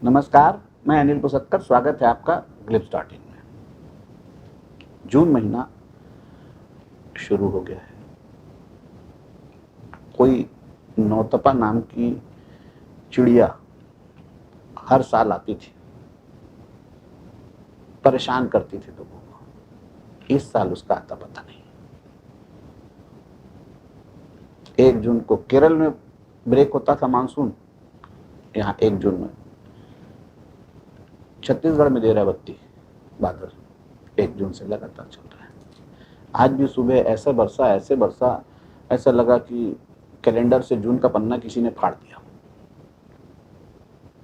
नमस्कार, मैं अनिल पुसत्कर। स्वागत है आपका ग्लिप्स.in में। जून महीना शुरू हो गया है। कोई नौतपा नाम की चिड़िया हर साल आती थी, परेशान करती थी लोगों को। इस साल उसका आता पता नहीं। 1 जून को केरल में ब्रेक होता था मानसून, यहाँ 1 जून में छत्तीसगढ़ में दे रहा है बत्ती बादल। 1 जून से लगातार चल रहा है। आज भी सुबह ऐसे बरसा ऐसा लगा कि कैलेंडर से जून का पन्ना किसी ने फाड़ दिया।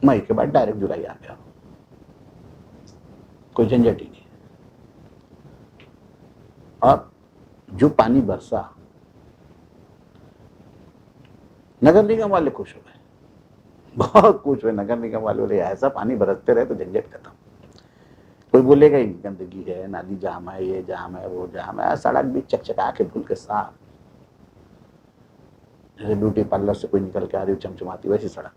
मई के बाद डायरेक्ट जुलाई आ गया, कोई झंझट ही नहीं। और जो पानी बरसा, नगर निगम वाले खुश हो गए, बहुत खुश हुए। नगर निगम वाले बोले ऐसा पानी बरसते रहे तो झंझट खत्म। कोई बोलेगा ही गंदगी है, नाली जाम है, ये जाम है, वो जाम है। सड़क भी चकचका के धुल के साफ, जैसे ब्यूटी पार्लर से कोई निकल के आ रही चमचमाती वैसी सड़क।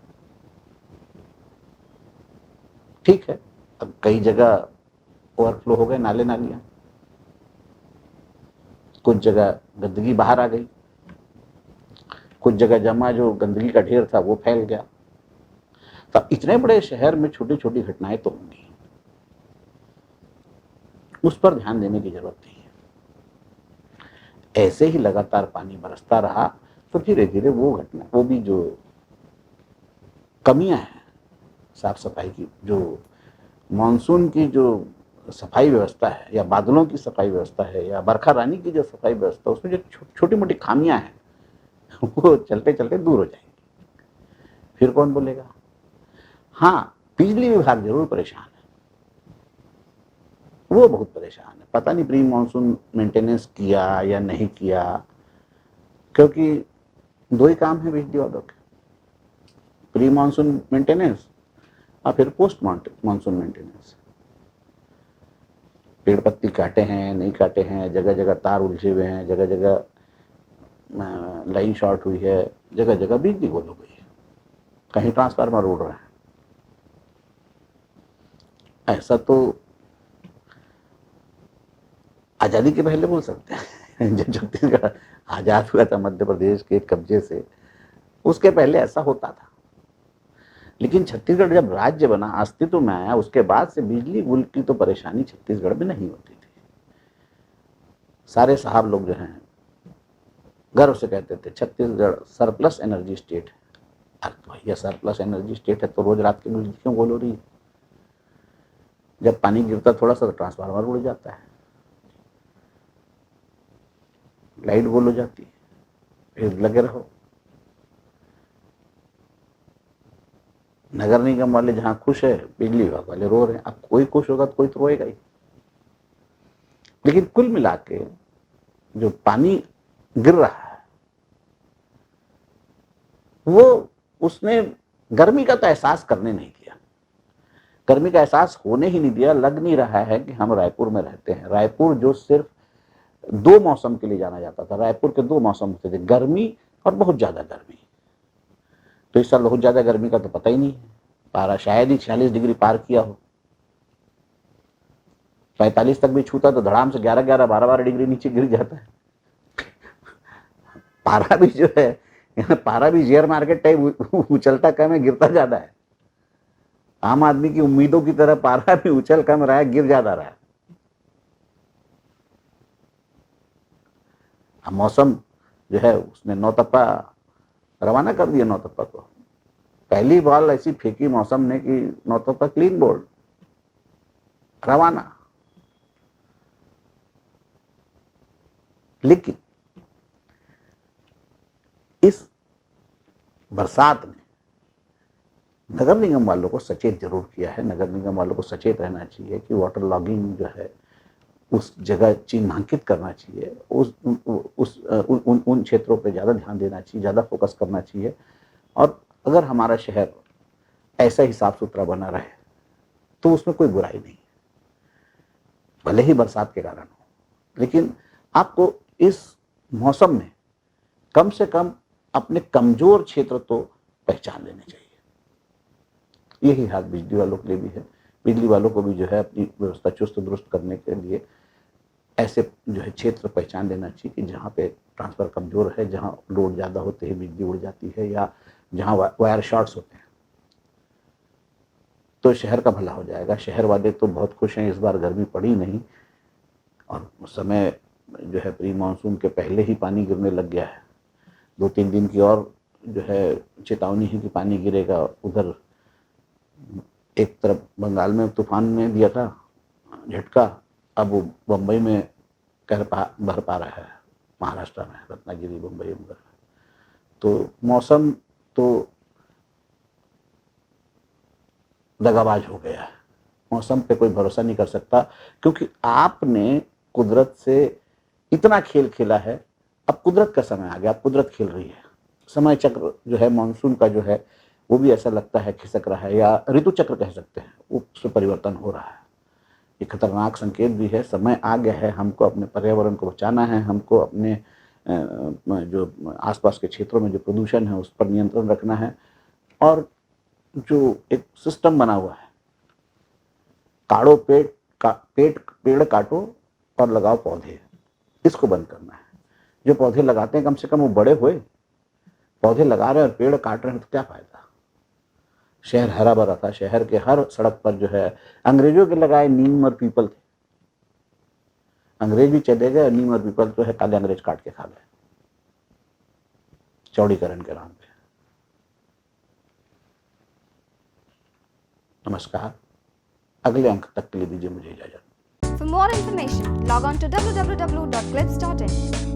ठीक है, अब कई जगह ओवरफ्लो हो गए नाले नालियां, कुछ जगह गंदगी बाहर आ गई, कुछ जगह जमा जो गंदगी का ढेर था वो फैल गया। तब इतने बड़े शहर में छोटी छोटी घटनाएं तो होंगी, उस पर ध्यान देने की जरूरत नहीं है। ऐसे ही लगातार पानी बरसता रहा तो धीरे धीरे वो घटना, वो भी जो कमियां हैं साफ सफाई की, जो मानसून की जो सफाई व्यवस्था है, या बादलों की सफाई व्यवस्था है, या बरखा रानी की जो सफाई व्यवस्था, उसमें जो छोटी मोटी खामियां हैं वो चलते चलते दूर हो जाएंगी। फिर कौन बोलेगा? हाँ, बिजली विभाग जरूर परेशान है, वो बहुत परेशान है। पता नहीं प्री मानसून मेंटेनेंस किया या नहीं किया, क्योंकि 2 ही काम है बिजली वालों के, प्री मानसून मेंटेनेंस और फिर पोस्ट मानसून मेंटेनेंस। पेड़ पत्ती काटे हैं, नहीं काटे हैं, जगह जगह तार उलझे हुए हैं, जगह जगह लाइन शॉर्ट हुई है, जगह जगह बिजली गोल हो गई है, कहीं ट्रांसफार्मर उड़ रहा है। ऐसा तो आजादी के पहले बोल सकते हैं जब छत्तीसगढ़ आजाद हुआ था मध्य प्रदेश के कब्जे से, उसके पहले ऐसा होता था। लेकिन छत्तीसगढ़ जब राज्य बना, अस्तित्व में आया, उसके बाद से बिजली गुल की तो परेशानी छत्तीसगढ़ में नहीं होती थी। सारे साहब लोग जो हैं गर्व से कहते थे छत्तीसगढ़ सरप्लस एनर्जी स्टेट है। अब भैया सरप्लस एनर्जी स्टेट है तो रोज रात की बिजली क्यों गोल हो रही है? जब पानी गिरता थोड़ा सा तो ट्रांसफार्मर उड़ जाता है, लाइट गोल हो जाती है, फिर लगे रहो। नगर निगम वाले जहां खुश है, बिजली विभाग वाले रो रहे हैं। अब कोई खुश होगा तो कोई तो रोएगा ही। लेकिन कुल मिला के जो पानी गिर रहा है, वो उसने गर्मी का तो एहसास करने नहीं दिया, गर्मी का एहसास होने ही नहीं दिया। लग नहीं रहा है कि हम रायपुर में रहते हैं। रायपुर जो सिर्फ 2 मौसम के लिए जाना जाता था, रायपुर के 2 मौसम होते थे, गर्मी और बहुत ज्यादा गर्मी। तो इस साल बहुत ज्यादा गर्मी का तो पता ही नहीं है। पारा शायद ही 46 डिग्री पार किया हो। 45 तक भी छूता तो धड़ाम से 11-11, 12-12 डिग्री नीचे गिर जाता है। पारा भी जो है, पारा भी शेयर मार्केट टाइप उछलता कम है, गिरता ज्यादा है। आम आदमी की उम्मीदों की तरह पारा भी उछल कम रहा है, गिर ज्यादा रहा है। अब मौसम जो है उसने नौतपा रवाना कर दिया। नौतपा को पहली बॉल ऐसी फेंकी मौसम ने कि नौतपा क्लीन बोल्ड रवाना। लेकिन इस बरसात ने नगर निगम वालों को सचेत जरूर किया है। नगर निगम वालों को सचेत रहना चाहिए कि वाटर लॉगिंग जो है उस जगह चिन्हांकित करना चाहिए, उन क्षेत्रों पे ज़्यादा ध्यान देना चाहिए, ज़्यादा फोकस करना चाहिए। और अगर हमारा शहर ऐसा ही साफ सुथरा बना रहे तो उसमें कोई बुराई नहीं, भले ही बरसात के कारण हो। लेकिन आपको इस मौसम में कम से कम अपने कमजोर क्षेत्र तो पहचान लेने चाहिए। यही हाल बिजली वालों के लिए भी है। बिजली वालों को भी जो है अपनी व्यवस्था चुस्त दुरुस्त करने के लिए ऐसे जो है क्षेत्र पहचान लेना चाहिए कि जहाँ पे ट्रांसफर कमज़ोर है, जहाँ लोड ज़्यादा होते हैं, बिजली उड़ जाती है, या जहाँ वायर शॉर्ट्स होते हैं, तो शहर का भला हो जाएगा। शहर वाले तो बहुत खुश हैं, इस बार गर्मी पड़ी नहीं, और समय जो है प्री मानसून के पहले ही पानी गिरने लग गया है। 2-3 दिन की और जो है चेतावनी है कि पानी गिरेगा। उधर एक तरफ बंगाल में तूफान ने दिया था झटका, अब वो बम्बई में भर पा रहा है, महाराष्ट्र में, रत्नागिरी, बम्बई में। तो मौसम तो दगाबाज हो गया है। मौसम पे कोई भरोसा नहीं कर सकता, क्योंकि आपने कुदरत से इतना खेल खेला है। अब कुदरत का समय आ गया, अब कुदरत खेल रही है। समय चक्र जो है मानसून का जो है वो भी ऐसा लगता है खिसक रहा है, या ऋतु चक्र कह सकते हैं, उसमें परिवर्तन हो रहा है। ये खतरनाक संकेत भी है। समय आ गया है, हमको अपने पर्यावरण को बचाना है, हमको अपने जो आसपास के क्षेत्रों में जो प्रदूषण है उस पर नियंत्रण रखना है। और जो एक सिस्टम बना हुआ है, काटो पेड़ काटो और लगाओ पौधे, इसको बंद करना है। जो पौधे लगाते हैं कम से कम वो बड़े हुए। पौधे लगा रहे हैं और पेड़ काट रहे हैं तो क्या फायदा। शहर हरा भरा था, शहर के हर सड़क पर जो है अंग्रेजों के लगाए नीम और पीपल थे। अंग्रेज भी चले गए, नीम और पीपल तो है काले अंग्रेज काट के खा गए चौड़ीकरण के नाम पे। नमस्कार, अगले अंक तक के लिए दीजिए मुझे इजाजत। For more information, log on to www.clips.in.